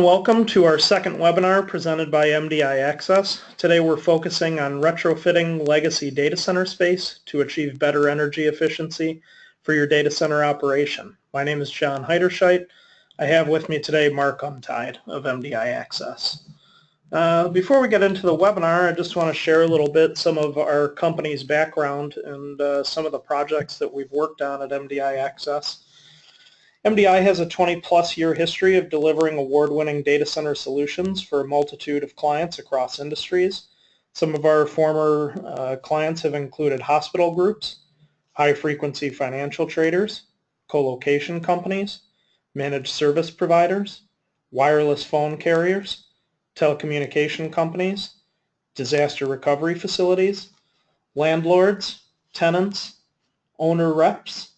Welcome to our second webinar presented by MDI Access. Today we're focusing on retrofitting legacy data center space to achieve better energy efficiency for your data center operation. My name is John Heiderscheidt. I have with me today Mark Untiedt of MDI Access. Before we get into the webinar, I just want to share a little bit some of our company's background and some of the projects that we've worked on at MDI Access. MDI has a 20-plus year history of delivering award-winning data center solutions for a multitude of clients across industries. Some of our former clients have included hospital groups, high-frequency financial traders, co-location companies, managed service providers, wireless phone carriers, telecommunication companies, disaster recovery facilities, landlords, tenants, owner reps,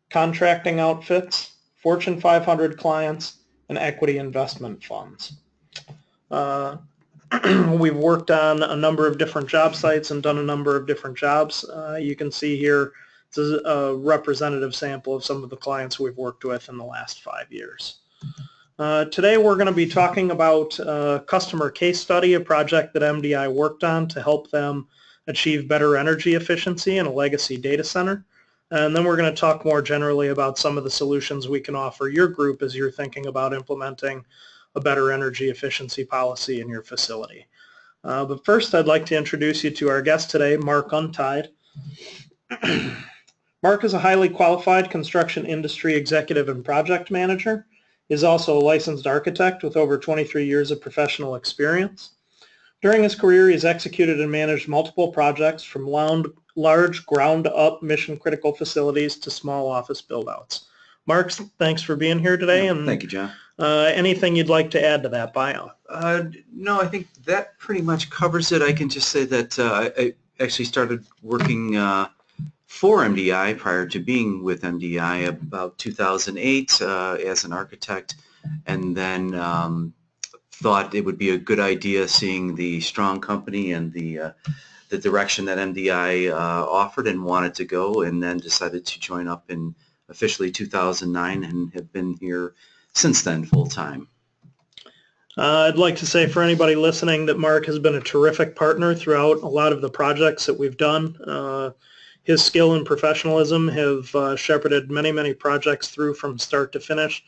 contracting outfits, Fortune 500 clients, and equity investment funds. We've worked on a number of different job sites and done a number of different jobs. You can see here it's a representative sample of some of the clients we've worked with in the last 5 years. Today we're going to be talking about a customer case study, a project that MDI worked on to help them achieve better energy efficiency in a legacy data center. And then we're going to talk more generally about some of the solutions we can offer your group as you're thinking about implementing a better energy efficiency policy in your facility. But first, I'd like to introduce you to our guest today, Mark Untiedt. Mark is a highly qualified construction industry executive and project manager. He is also a licensed architect with over 23 years of professional experience. During his career, he has executed and managed multiple projects from large ground-up mission-critical facilities to small office build-outs. Mark, thanks for being here today. And thank you, John. Anything you'd like to add to that bio? No, I think that pretty much covers it. I can just say that I actually started working for MDI prior to being with MDI about 2008 as an architect, and then thought it would be a good idea seeing the strong company and the direction that MDI offered and wanted to go, and then decided to join up in officially 2009 and have been here since then full time. I'd like to say for anybody listening that Mark has been a terrific partner throughout a lot of the projects that we've done. His skill and professionalism have shepherded many projects through from start to finish.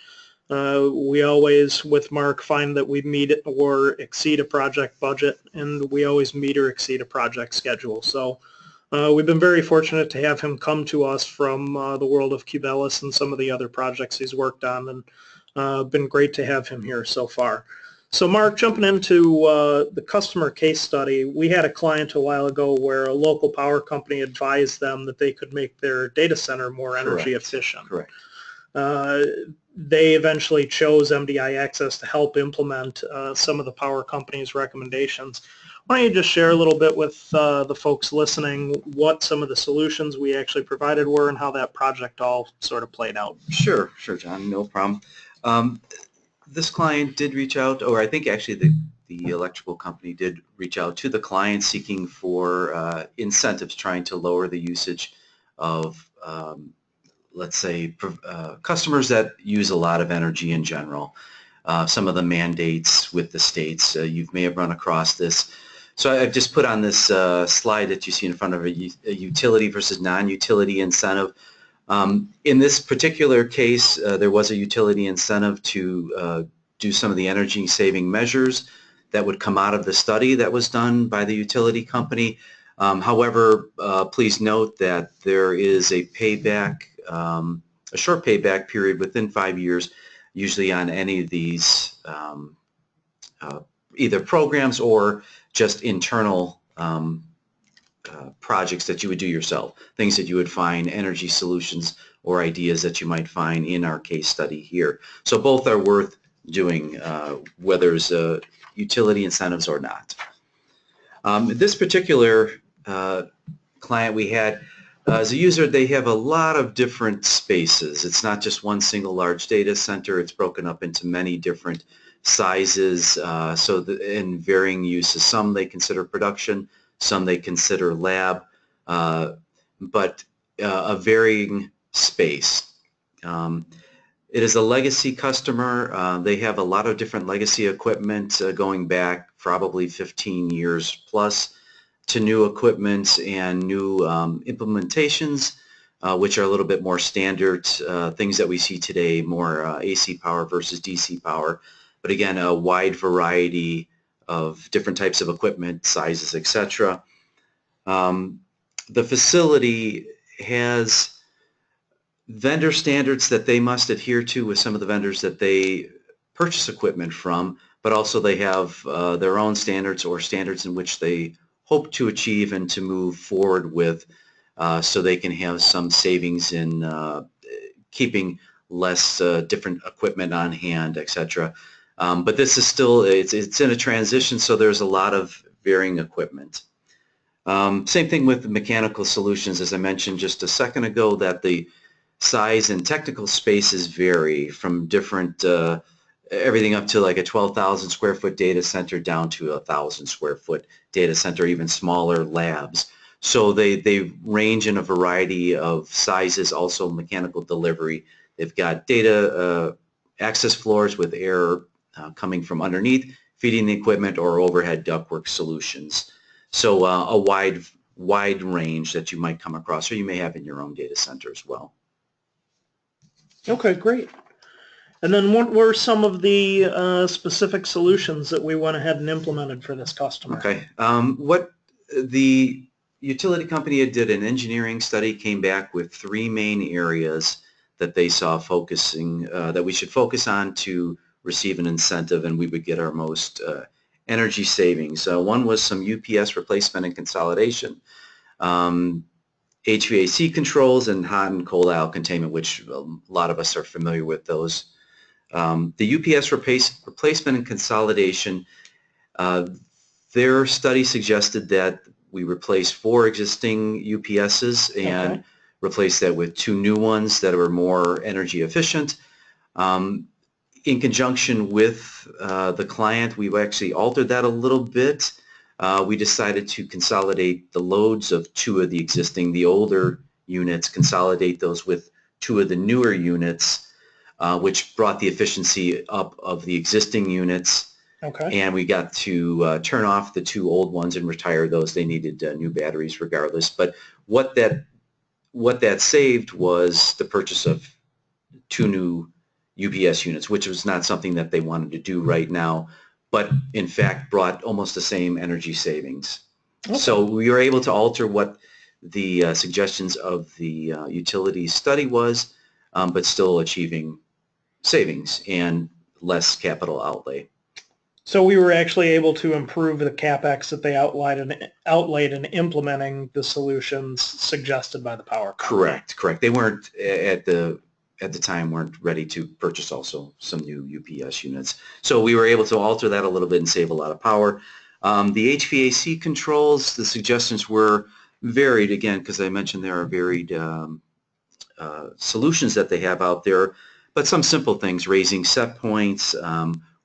We always, with Mark, find that we meet or exceed a project budget, and we always meet or exceed a project schedule. So we've been very fortunate to have him come to us from the world of Cubelis and some of the other projects he's worked on, and been great to have him here so far. So Mark, jumping into the customer case study, we had a client a while ago where a local power company advised them that they could make their data center more energy efficient. Correct. They eventually chose MDI Access to help implement some of the power company's recommendations. Why don't you just share a little bit with the folks listening what some of the solutions we actually provided were and how that project all sort of played out? Sure, John, no problem. This client did reach out, or I think actually the electrical company did reach out to the client seeking for incentives, trying to lower the usage of let's say, customers that use a lot of energy in general. Some of the mandates with the states, you may have run across this. So I've just put on this slide that you see in front of a utility versus non-utility incentive. In this particular case, there was a utility incentive to do some of the energy saving measures that would come out of the study that was done by the utility company. However, please note that there is a payback, a short payback period within 5 years, usually on any of these either programs or just internal projects that you would do yourself, things that you would find, energy solutions or ideas that you might find in our case study here. So both are worth doing, whether it's utility incentives or not. This particular client we had, as a user, they have a lot of different spaces. It's not just one single large data center. It's broken up into many different sizes, in varying uses. Some they consider production, some they consider lab, but a varying space. It is a legacy customer. They have a lot of different legacy equipment going back probably 15 years plus to new equipment and new implementations, which are a little bit more standard, things that we see today, more AC power versus DC power. But again, a wide variety of different types of equipment, sizes, etc. The facility has vendor standards that they must adhere to with some of the vendors that they purchase equipment from, but also they have their own standards or standards in which they hope to achieve and to move forward with, so they can have some savings in keeping less different equipment on hand, etc. But this is still, it's in a transition, so there's a lot of varying equipment. Same thing with the mechanical solutions, as I mentioned just a second ago, that the size and technical spaces vary from different, everything up to like a 12,000 square foot data center down to a 1,000 square foot data center, even smaller labs. So they range in a variety of sizes, also mechanical delivery. They've got data access floors with air coming from underneath, feeding the equipment, or overhead ductwork solutions. So a wide range that you might come across, or you may have in your own data center as well. Okay, great. And then what were some of the specific solutions that we went ahead and implemented for this customer? Okay. What the utility company did an engineering study, came back with 3 main areas that they saw focusing, that we should focus on to receive an incentive and we would get our most energy savings. One was some UPS replacement and consolidation, HVAC controls, and hot and cold aisle containment, which a lot of us are familiar with those. The UPS replacement and consolidation, their study suggested that we replace 4 existing UPSs and replace that with 2 new ones that are more energy efficient. In conjunction with the client, we've actually altered that a little bit. We decided to consolidate the loads of 2 of the existing, the older units, consolidate those with 2 of the newer units, which brought the efficiency up of the existing units. Okay. And we got to turn off the 2 old ones and retire those. They needed new batteries regardless. But what that saved was the purchase of 2 new UPS units, which was not something that they wanted to do right now, but in fact brought almost the same energy savings. Okay. So we were able to alter what the suggestions of the utility study was, but still achieving savings and less capital outlay. So we were actually able to improve the CapEx that they outlaid in implementing the solutions suggested by the power company. Correct. They weren't at the time weren't ready to purchase also some new UPS units. So we were able to alter that a little bit and save a lot of power. The HVAC controls, the suggestions were varied, again, because I mentioned there are varied solutions that they have out there, but some simple things, raising set points.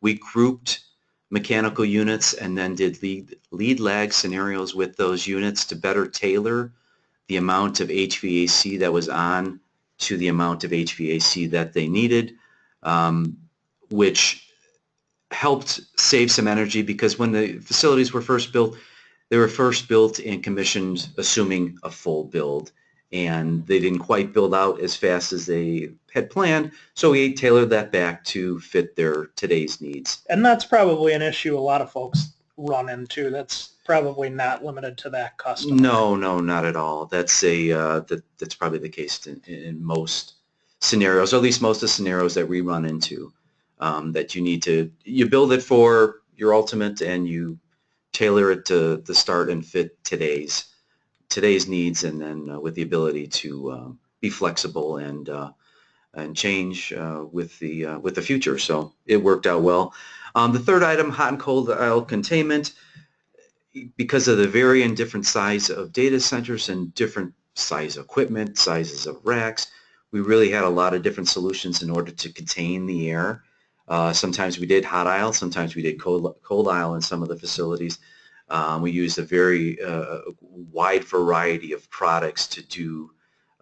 We grouped mechanical units and then did lead lag scenarios with those units to better tailor the amount of HVAC that was on to the amount of HVAC that they needed, which helped save some energy, because when the facilities were first built, they were first built and commissioned assuming a full build, and they didn't quite build out as fast as they had planned, so we tailored that back to fit their today's needs. And that's probably an issue a lot of folks run into. That's probably not limited to that customer. No, not at all. That's that's probably the case in most scenarios, or at least most of the scenarios that we run into. That you build it for your ultimate and you tailor it to the start and fit today's needs, and then with the ability to be flexible and change with the future. So it worked out well. The third item, hot and cold aisle containment. Because of the varying different size of data centers and different size equipment, sizes of racks, we really had a lot of different solutions in order to contain the air. Sometimes we did hot aisle, sometimes we did cold aisle in some of the facilities. We used a very wide variety of products to do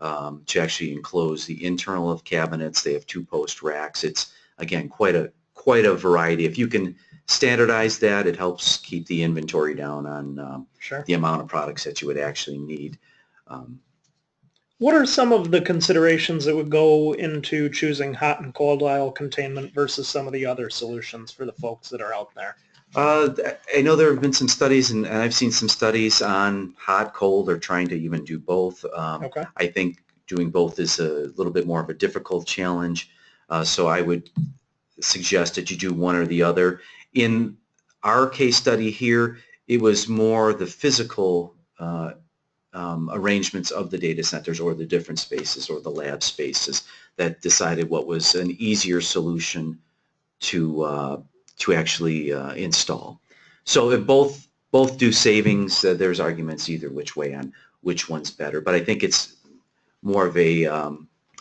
to actually enclose the internal of cabinets. They have 2 post racks. It's, again, quite a variety. If you can standardize that, it helps keep the inventory down on Sure. the amount of products that you would actually need. What are some of the considerations that would go into choosing hot and cold aisle containment versus some of the other solutions for the folks that are out there? I know there have been some studies, and I've seen some studies on hot, cold, or trying to even do both. Okay. I think doing both is a little bit more of a difficult challenge, so I would suggest that you do one or the other. In our case study here, it was more the physical arrangements of the data centers or the different spaces or the lab spaces that decided what was an easier solution to actually install. So if both do savings, there's arguments either which way on which one's better. But I think it's more of a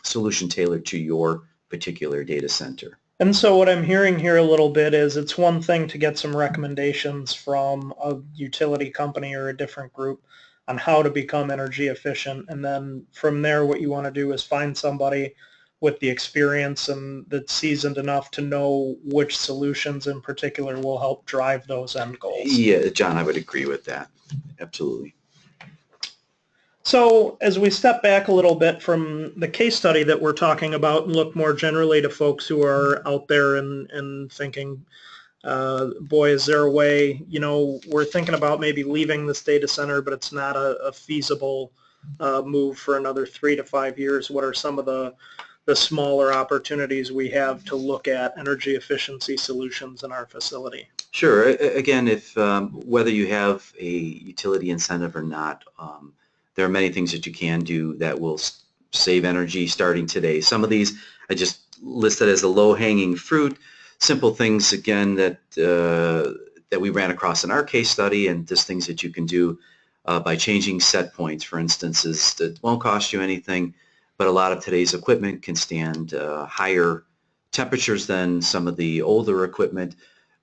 solution tailored to your particular data center. And so what I'm hearing here a little bit is it's one thing to get some recommendations from a utility company or a different group on how to become energy efficient. And then from there, what you want to do is find somebody with the experience and that's seasoned enough to know which solutions in particular will help drive those end goals. Yeah, John, I would agree with that. Absolutely. So as we step back a little bit from the case study that we're talking about and look more generally to folks who are out there and thinking, boy, is there a way, we're thinking about maybe leaving this data center, but it's not a feasible move for another 3 to 5 years. What are some of the smaller opportunities we have to look at energy efficiency solutions in our facility? Sure. Again, if whether you have a utility incentive or not, there are many things that you can do that will save energy starting today. Some of these I just listed as a low-hanging fruit, simple things, again, that we ran across in our case study, and just things that you can do by changing set points, for instance, that won't cost you anything, but a lot of today's equipment can stand higher temperatures than some of the older equipment,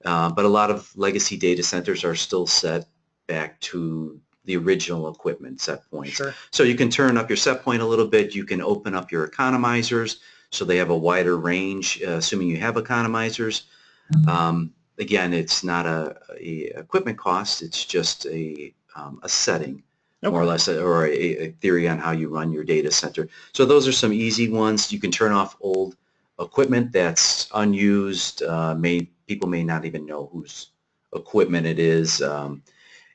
but a lot of legacy data centers are still set back to the original equipment set points. Sure. So you can turn up your set point a little bit. You can open up your economizers so they have a wider range, assuming you have economizers. Again, it's not a equipment cost. It's just a setting, okay, more or less, or a theory on how you run your data center. So those are some easy ones. You can turn off old equipment that's unused. People may not even know whose equipment it is.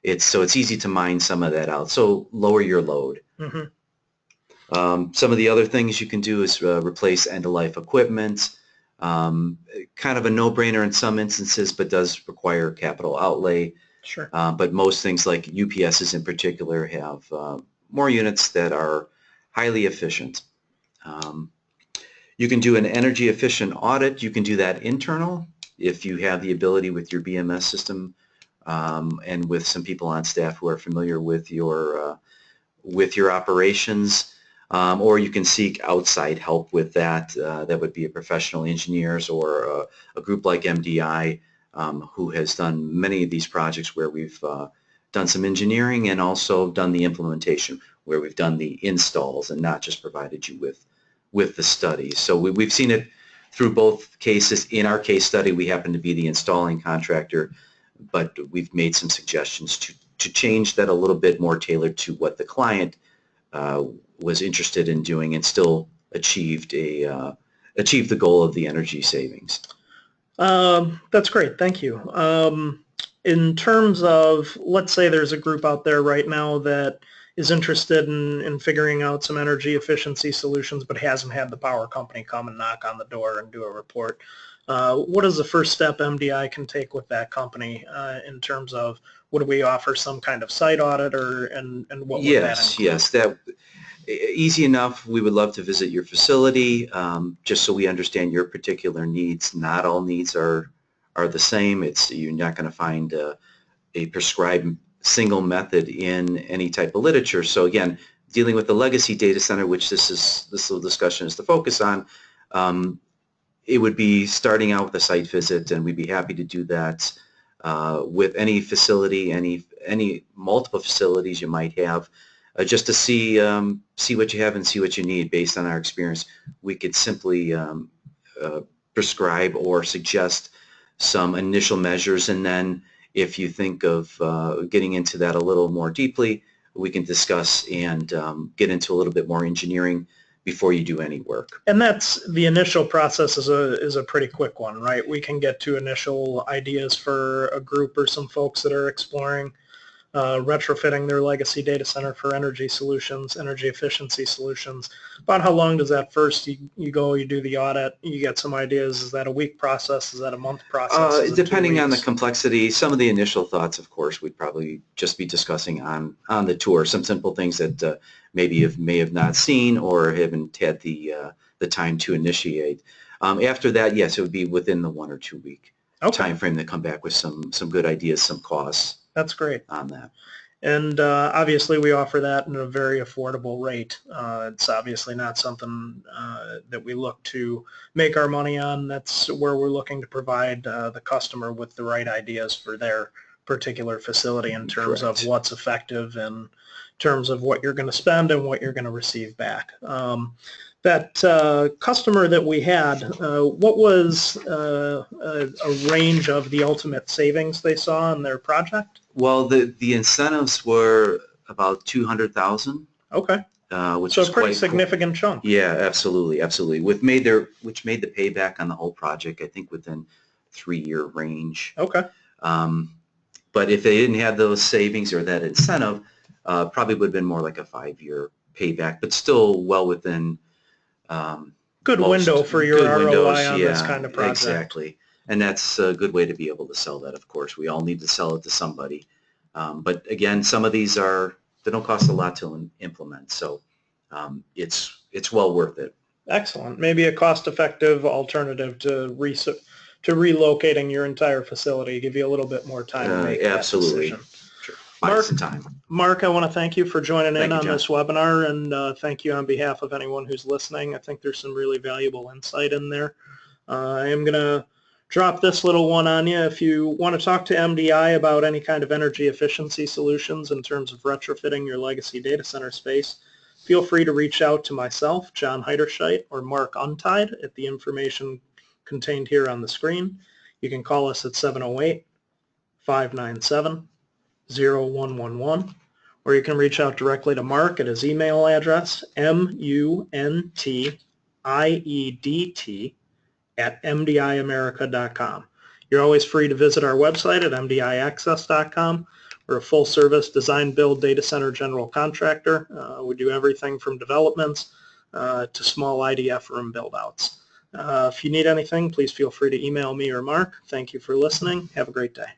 It's easy to mine some of that out. So lower your load. Mm-hmm. Some of the other things you can do is replace end-of-life equipment. Kind of a no-brainer in some instances, but does require capital outlay. Sure. But most things like UPSs in particular have more units that are highly efficient. You can do an energy efficient audit. You can do that internal if you have the ability with your BMS system. And with some people on staff who are familiar with your operations, or you can seek outside help with that. That would be a professional engineers or a group like MDI, who has done many of these projects where we've done some engineering and also done the implementation, where we've done the installs and not just provided you with the studies. So we've seen it through both cases. In our case study, we happen to be the installing contractor, but we've made some suggestions to change that a little bit more tailored to what the client was interested in doing and still achieved the goal of the energy savings. That's great. Thank you. In terms of, let's say there's a group out there right now that is interested in figuring out some energy efficiency solutions but hasn't had the power company come and knock on the door and do a report. What is the first step MDI can take with that company in terms of, would we offer some kind of site audit, and what would that include? Yes, that easy enough. We would love to visit your facility just so we understand your particular needs. Not all needs are the same. You're not going to find a prescribed single method in any type of literature. So again, dealing with the legacy data center, which this little discussion is to focus on, it would be starting out with a site visit, and we'd be happy to do that with any facility, any multiple facilities you might have. just to see what you have and see what you need based on our experience. We could simply prescribe or suggest some initial measures, and then if you think of getting into that a little more deeply, we can discuss and get into a little bit more engineering before you do any work. And that's the initial process is a pretty quick one, right? We can get to initial ideas for a group or some folks that are exploring retrofitting their legacy data center for energy solutions, energy efficiency solutions. About how long does that first, you go, you do the audit, you get some ideas? Is that a week process? Is that a month process? Depending on the complexity, some of the initial thoughts, of course, we'd probably just be discussing on the tour, some simple things that maybe may have not seen or haven't had the time to initiate. After that, yes, it would be within the 1 or 2 week time frame to come back with some good ideas, some costs. That's great. On that. And obviously we offer that at a very affordable rate. It's obviously not something that we look to make our money on. That's where we're looking to provide the customer with the right ideas for their particular facility in terms of what's effective and in terms of what you're going to spend and what you're going to receive back. That customer that we had, what was a range of the ultimate savings they saw in their project? Well, the incentives were about $200,000. Okay. Which so is a pretty quite significant chunk. Yeah, absolutely, absolutely. Which made the payback on the whole project, I think, within 3-year range. Okay. But if they didn't have those savings or that incentive, probably would have been more like a 5-year payback, but still well within. Good window for your ROI on this kind of project. Exactly. And that's a good way to be able to sell that, of course. We all need to sell it to somebody. But again, some of these they don't cost a lot to implement. So it's well worth it. Excellent. Maybe a cost-effective alternative to relocating your entire facility, give you a little bit more time to make that decision. Sure. Mark, I want to thank you for joining in on John. this webinar, and thank you on behalf of anyone who's listening. I think there's some really valuable insight in there. I am going to drop this little one on you. If you want to talk to MDI about any kind of energy efficiency solutions in terms of retrofitting your legacy data center space, feel free to reach out to myself, John Heiderscheidt, or Mark Untiedt at the information contained here on the screen. You can call us at 708-597-0111, or you can reach out directly to Mark at his email address, muntiedt@mdiamerica.com. You're always free to visit our website at mdiaccess.com. We're a full-service design build data center general contractor. We do everything from developments to small IDF room build-outs. If you need anything, please feel free to email me or Mark. Thank you for listening. Have a great day.